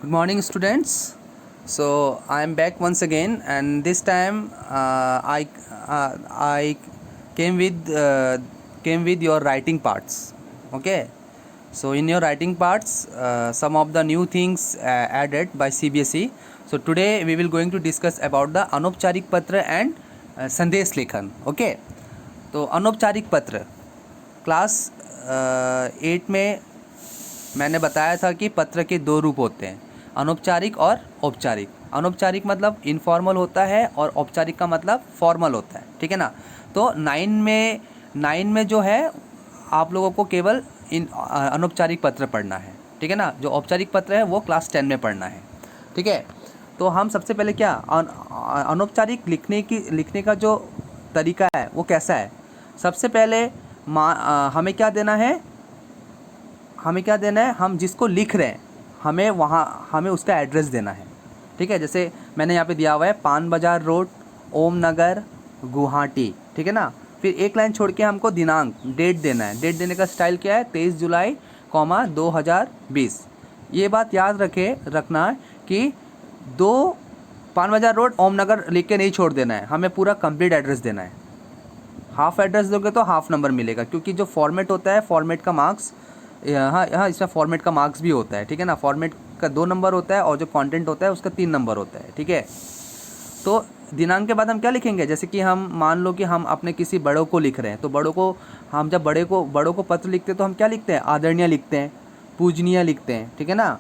Good morning, students. So I am back once again, and this time I came with your writing parts. Okay. So in your writing parts, some of the new things added by CBSE. So today we will going to discuss about the अनौपचारिक पत्र and संदेश लेखन. Okay. तो अनौपचारिक पत्र class 8 में मैंने बताया था कि पत्र के दो रूप होते हैं, अनौपचारिक और औपचारिक. अनौपचारिक मतलब इनफॉर्मल होता है और औपचारिक का मतलब फॉर्मल होता है. ठीक है ना. तो 9 में जो है आप लोगों को केवल इन अनौपचारिक पत्र पढ़ना है. ठीक है ना. जो औपचारिक पत्र है वो क्लास 10 में पढ़ना है. ठीक है. तो हम सबसे पहले क्या अनौपचारिक लिखने का जो तरीका है वो कैसा है. सबसे पहले हमें क्या देना है, हम जिसको लिख रहे हैं हमें उसका एड्रेस देना है. ठीक है. जैसे मैंने यहाँ पे दिया हुआ है पान बाज़ार रोड, ओम नगर, गुवाहाटी. ठीक है ना. फिर एक लाइन छोड़ के हमको दिनांक डेट देना है. डेट देने का स्टाइल क्या है, 23 जुलाई 2020. ये बात याद रखना कि पान बाज़ार रोड ओम नगर लिख के नहीं छोड़ देना है, हमें पूरा कंप्लीट एड्रेस देना है. हाफ एड्रेस दोगे तो हाफ नंबर मिलेगा, क्योंकि जो फॉर्मेट होता है फॉर्मेट का मार्क्स यहाँ इसमें फॉर्मेट का मार्क्स भी होता है. ठीक है ना. फॉर्मेट का 2 नंबर होता है और जो कंटेंट होता है उसका 3 नंबर होता है. ठीक है. तो दिनांक के बाद हम क्या लिखेंगे, जैसे कि हम मान लो कि हम अपने किसी बड़ों को लिख रहे हैं, तो बड़ों को हम जब बड़ों को पत्र लिखते हैं तो हम क्या लिखते हैं, आदरणीय लिखते हैं, पूजनीय लिखते हैं. ठीक है ना.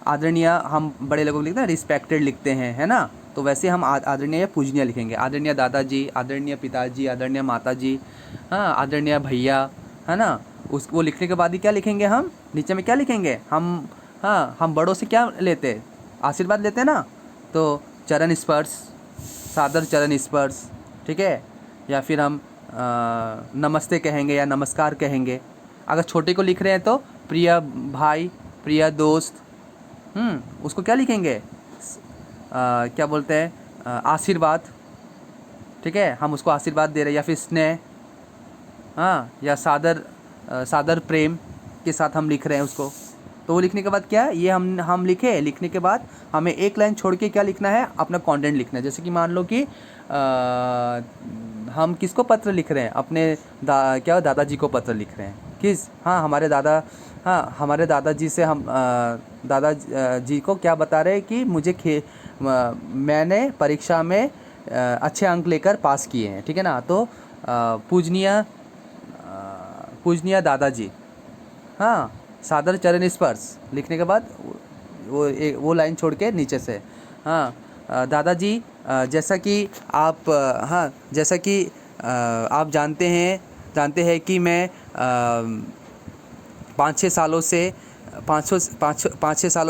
आदरणीय हम बड़े लोगों को लिखते हैं, रिस्पेक्टेड लिखते हैं, है ना. तो वैसे हम आदरणीय या पूजनीय लिखेंगे. आदरणीय दादाजी, आदरणीय पिताजी, आदरणीय माताजी, हाँ, आदरणीय भैया, है ना. उसको लिखने के बाद ही क्या लिखेंगे, हम नीचे में क्या लिखेंगे, हम बड़ों से क्या लेते हैं, आशीर्वाद लेते हैं ना. तो चरण स्पर्श, सादर चरण स्पर्श. ठीक है. या फिर हम नमस्ते कहेंगे या नमस्कार कहेंगे. अगर छोटे को लिख रहे हैं तो प्रिय भाई, प्रिय दोस्त. उसको क्या लिखेंगे, क्या बोलते हैं, आशीर्वाद. ठीक है. हम उसको आशीर्वाद दे रहे हैं. या फिर स्नेह, हाँ, या सादर प्रेम के साथ हम लिख रहे हैं उसको. तो वो लिखने के बाद क्या है, ये हम लिखने के बाद हमें एक लाइन छोड़ के क्या लिखना है, अपना कंटेंट लिखना है. जैसे कि मान लो कि हम किसको पत्र लिख रहे हैं, अपने दादाजी को पत्र लिख रहे हैं. हमारे दादाजी से हम दादाजी को क्या बता रहे हैं कि मैंने परीक्षा में अच्छे अंक लेकर पास किए हैं. ठीक है ना. तो पूजनीय दादाजी, हाँ, सादर चरण स्पर्श लिखने के बाद वो लाइन छोड़ के नीचे से, हाँ, दादाजी, जैसा कि आप जानते हैं कि मैं 5-6 सालों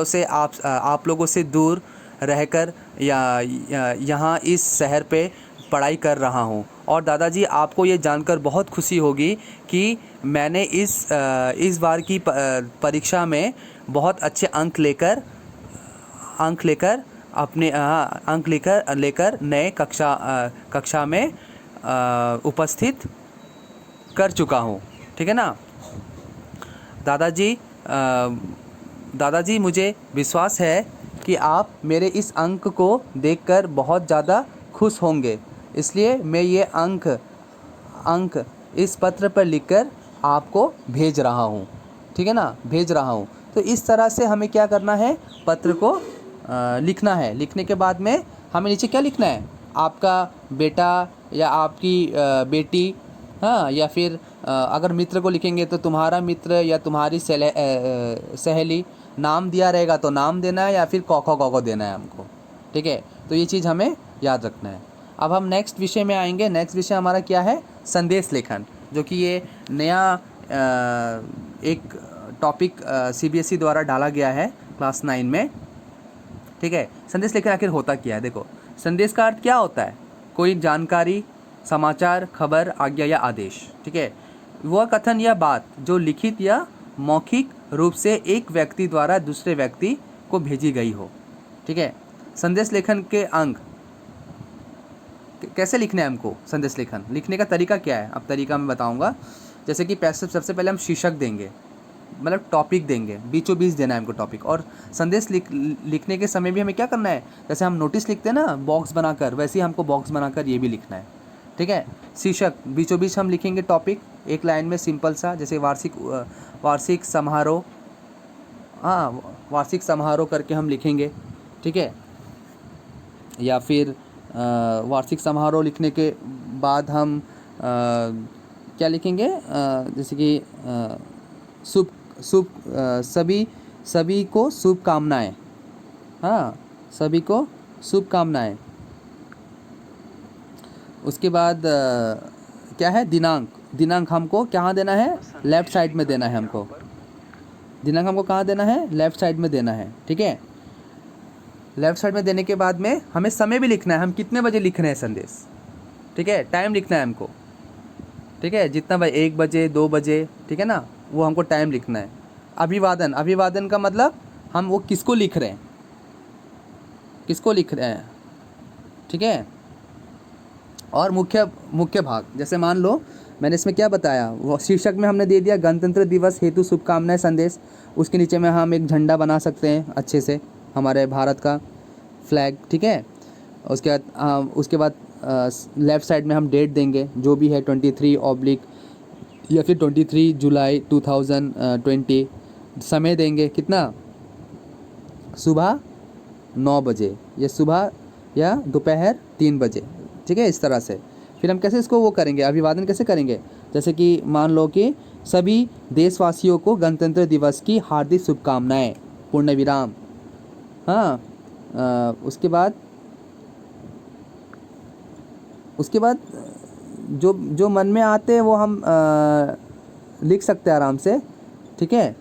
से आप लोगों से दूर रहकर यहाँ इस शहर पे पढ़ाई कर रहा हूँ. और दादाजी, आपको ये जानकर बहुत खुशी होगी कि मैंने इस बार की परीक्षा में बहुत अच्छे अंक लेकर नए कक्षा में उपस्थित कर चुका हूँ. ठीक है ना. दादाजी, मुझे विश्वास है कि आप मेरे इस अंक को देखकर बहुत ज़्यादा खुश होंगे, इसलिए मैं ये अंक इस पत्र पर लिखकर आपको भेज रहा हूँ. ठीक है ना. भेज रहा हूँ. तो इस तरह से हमें क्या करना है, पत्र को लिखना है. लिखने के बाद में हमें नीचे क्या लिखना है, आपका बेटा या आपकी बेटी, हाँ, या फिर अगर मित्र को लिखेंगे तो तुम्हारा मित्र या तुम्हारी सहेली. नाम दिया रहेगा तो नाम देना है या फिर कॉको देना है हमको. ठीक है. तो ये चीज़ हमें याद रखना है. अब हम नेक्स्ट विषय में आएंगे. नेक्स्ट विषय हमारा क्या है, संदेश लेखन, जो कि ये नया एक टॉपिक CBSE द्वारा डाला गया है क्लास 9 में. ठीक है. संदेश लेखन आखिर होता क्या है, देखो. संदेश का अर्थ क्या होता है, कोई जानकारी, समाचार, खबर, आज्ञा या आदेश. ठीक है. वह कथन या बात जो लिखित या मौखिक रूप से एक व्यक्ति द्वारा दूसरे व्यक्ति को भेजी गई हो. ठीक है. संदेश लेखन के अंक कैसे लिखना है हमको. संदेश लेखन लिखने का तरीका क्या है, अब तरीका मैं बताऊंगा. जैसे कि सबसे पहले हम शीर्षक देंगे. मतलब टॉपिक देंगे, बीचों बीच देना है हमको टॉपिक। और संदेश लिखने के समय भी हमें क्या करना है, जैसे हम नोटिस लिखते हैं ना बॉक्स बनाकर, वैसे ही हमको बॉक्स बनाकर ये भी लिखना है, ठीक है। शीर्षक बीचों बीच हम लिखेंगे टॉपिक, एक लाइन में सिंपल सा, जैसे वार्षिक समारोह, हाँ वार्षिक समारोह करके हम लिखेंगे, ठीक है। या फिर वार्षिक समारोह लिखने के बाद हम क्या लिखेंगे, जैसे कि शुभ शुभ सभी सभी को शुभकामनाएँ, हाँ सभी को शुभकामनाएँ। उसके बाद क्या है, दिनांक, दिनांक हमको कहाँ देना है, लेफ़्ट साइड में देना है हमको, दिनांक हमको कहाँ देना है, लेफ़्ट साइड में देना है, ठीक है। लेफ़्ट साइड में देने के बाद में हमें समय भी लिखना है, हम कितने बजे लिख रहे हैं संदेश, ठीक है। टाइम लिखना है हमको, ठीक है, जितना भाई 1 बजे 2 बजे, ठीक है ना, वो हमको टाइम लिखना है। अभिवादन, अभिवादन का मतलब हम वो किसको लिख रहे हैं, किसको लिख रहे हैं, ठीक है। और मुख्य भाग, जैसे मान लो मैंने इसमें क्या बताया, वो शीर्षक में हमने दे दिया गणतंत्र दिवस हेतु शुभकामनाएं संदेश, उसके नीचे में हम एक झंडा बना सकते हैं अच्छे से, हमारे भारत का फ्लैग, ठीक है। उसके बाद लेफ़्ट साइड में हम डेट देंगे जो भी है 23 ऑब्लिक या फिर 23 जुलाई 2020। समय देंगे कितना, सुबह 9 बजे या सुबह या दोपहर 3 बजे, ठीक है, इस तरह से। फिर हम कैसे इसको वो करेंगे, अभिवादन कैसे करेंगे, जैसे कि मान लो कि सभी देशवासियों को गणतंत्र दिवस की हार्दिक शुभकामनाएं, पूर्ण विराम, हाँ। उसके बाद जो जो मन में आते हैं वो हम लिख सकते हैं आराम से, ठीक है,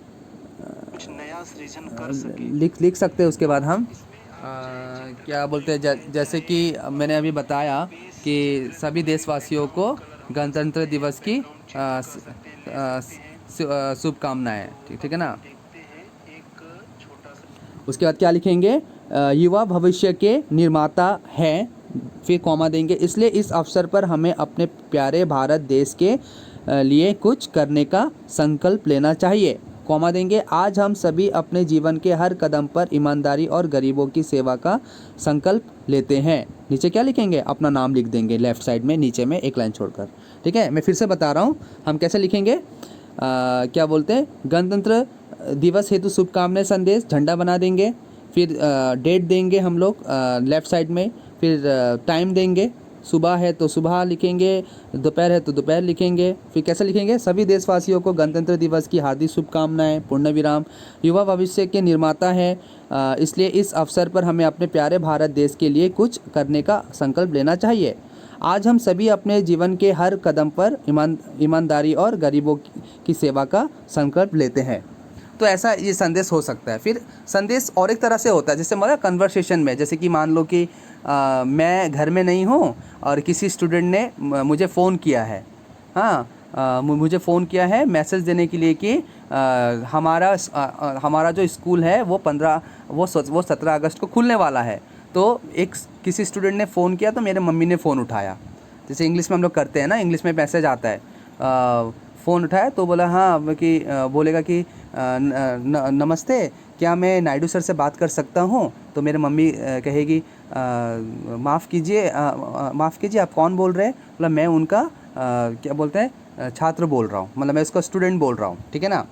कुछ नया सृजन कर सके। लिख सकते हैं। उसके बाद हम क्या बोलते हैं, जैसे कि मैंने अभी बताया कि सभी देशवासियों को गणतंत्र दिवस की शुभकामनाएं, ठीक है ना। उसके बाद क्या लिखेंगे, युवा भविष्य के निर्माता हैं, फिर कॉमा देंगे, इसलिए इस अवसर पर हमें अपने प्यारे भारत देश के लिए कुछ करने का संकल्प लेना चाहिए, कॉमा देंगे। आज हम सभी अपने जीवन के हर कदम पर ईमानदारी और गरीबों की सेवा का संकल्प लेते हैं। नीचे क्या लिखेंगे, अपना नाम लिख देंगे लेफ़्ट साइड में नीचे में एक लाइन छोड़कर, ठीक है। मैं फिर से बता रहा हूँ हम कैसे लिखेंगे, क्या बोलते हैं, गणतंत्र दिवस हेतु शुभकामनाएं संदेश, झंडा बना देंगे, फिर डेट देंगे हम लोग लेफ़्ट साइड में, फिर टाइम देंगे, सुबह है तो सुबह लिखेंगे, दोपहर है तो दोपहर लिखेंगे। फिर कैसे लिखेंगे, सभी देशवासियों को गणतंत्र दिवस की हार्दिक शुभकामनाएं, पूर्ण विराम, युवा भविष्य के निर्माता है, इसलिए इस अवसर पर हमें अपने प्यारे भारत देश के लिए कुछ करने का संकल्प लेना चाहिए। आज हम सभी अपने जीवन के हर कदम पर ईमानदारी और गरीबों की सेवा का संकल्प लेते हैं। तो ऐसा ये संदेश हो सकता है। फिर संदेश और एक तरह से होता है, जैसे मतलब कन्वर्सेशन में, जैसे कि मान लो कि मैं घर में नहीं हूँ और किसी स्टूडेंट ने मुझे फ़ोन किया है, हाँ मुझे फ़ोन किया है मैसेज देने के लिए कि हमारा जो स्कूल है वो 17 अगस्त को खुलने वाला है। तो किसी स्टूडेंट ने फ़ोन किया तो मेरे मम्मी ने फ़ोन उठाया, जैसे इंग्लिश में हम लोग करते हैं ना, इंग्लिश में मैसेज आता है, फ़ोन उठाया तो बोला हाँ कि बोलेगा कि नमस्ते, क्या मैं नायडू सर से बात कर सकता हूँ। तो मेरे मम्मी कहेगी माफ़ कीजिए आप कौन बोल रहे हैं, मतलब मैं उनका क्या बोलते हैं छात्र बोल रहा हूँ, मतलब मैं उसका स्टूडेंट बोल रहा हूँ, ठीक है ना।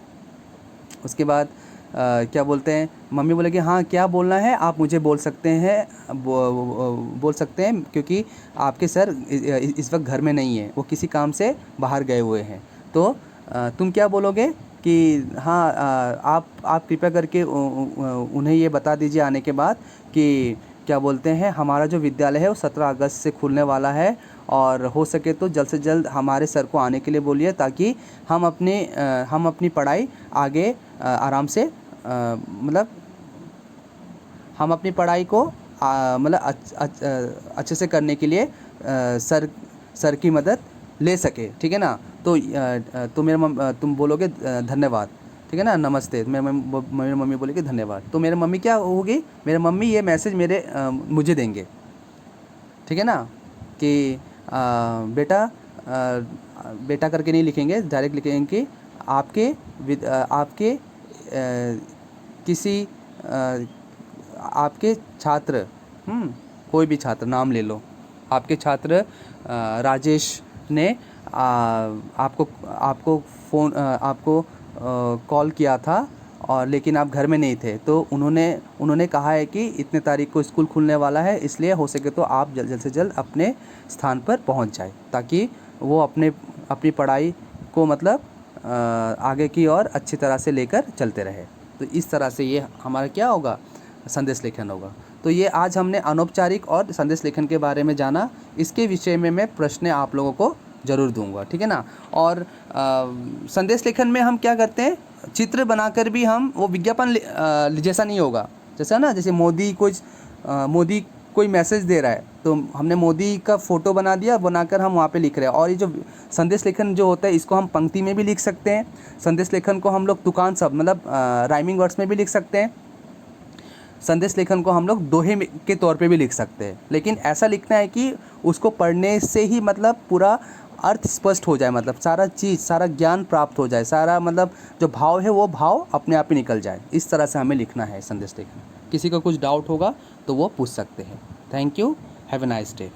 उसके बाद क्या बोलते हैं, मम्मी बोलेगी हाँ क्या बोलना है, आप मुझे बोल सकते हैं, बोल सकते हैं, क्योंकि आपके सर इस वक्त घर में नहीं है, वो किसी काम से बाहर गए हुए हैं। तो तुम क्या बोलोगे कि हाँ आप कृपया करके उन्हें ये बता दीजिए आने के बाद कि क्या बोलते हैं, हमारा जो विद्यालय है वो 17 अगस्त से खुलने वाला है, और हो सके तो जल्द से जल्द हमारे सर को आने के लिए बोलिए, ताकि हम अपनी पढ़ाई आगे आराम से मतलब हम अपनी पढ़ाई को मतलब अच्छे से करने के लिए सर की मदद ले सके, ठीक है ना। तो तुम बोलोगे धन्यवाद, ठीक है ना, नमस्ते, मेरी मम्मी बोलेगी धन्यवाद। तो मेरे मम्मी क्या होगी, मेरे मम्मी ये मैसेज मुझे देंगे, ठीक है ना, कि बेटा करके नहीं लिखेंगे, डायरेक्ट लिखेंगे कि आपके किसी आपके छात्र, कोई भी छात्र नाम ले लो, आपके छात्र राजेश ने आपको कॉल किया था और लेकिन आप घर में नहीं थे, तो उन्होंने कहा है कि इतने तारीख को स्कूल खुलने वाला है, इसलिए हो सके तो आप जल्द से जल्द अपने स्थान पर पहुंच जाए ताकि वो अपनी पढ़ाई को मतलब आगे की और अच्छी तरह से लेकर चलते रहे। तो इस तरह से ये हमारा क्या होगा, संदेश लेखन होगा। तो ये आज हमने अनौपचारिक और संदेश लेखन के बारे में जाना। इसके विषय में मैं प्रश्न आप लोगों को ज़रूर दूंगा, ठीक है ना। और संदेश लेखन में हम क्या करते हैं, चित्र बनाकर भी हम वो विज्ञापन जैसा नहीं होगा, जैसा ना, जैसे मोदी कोई मैसेज दे रहा है तो हमने मोदी का फ़ोटो बनाकर हम वहाँ पे लिख रहे हैं। और ये जो संदेश लेखन जो होता है इसको हम पंक्ति में भी लिख सकते हैं, संदेश लेखन को हम लोग तुकान शब्द मतलब राइमिंग वर्ड्स में भी लिख सकते हैं, संदेश लेखन को हम लोग दोहे के तौर पे भी लिख सकते हैं। लेकिन ऐसा लिखना है कि उसको पढ़ने से ही मतलब पूरा अर्थ स्पष्ट हो जाए, मतलब सारा ज्ञान प्राप्त हो जाए, सारा मतलब जो भाव है वो भाव अपने आप ही निकल जाए। इस तरह से हमें लिखना है संदेश लेखन। किसी का कुछ डाउट होगा तो वो पूछ सकते हैं। Thank you, have a nice day.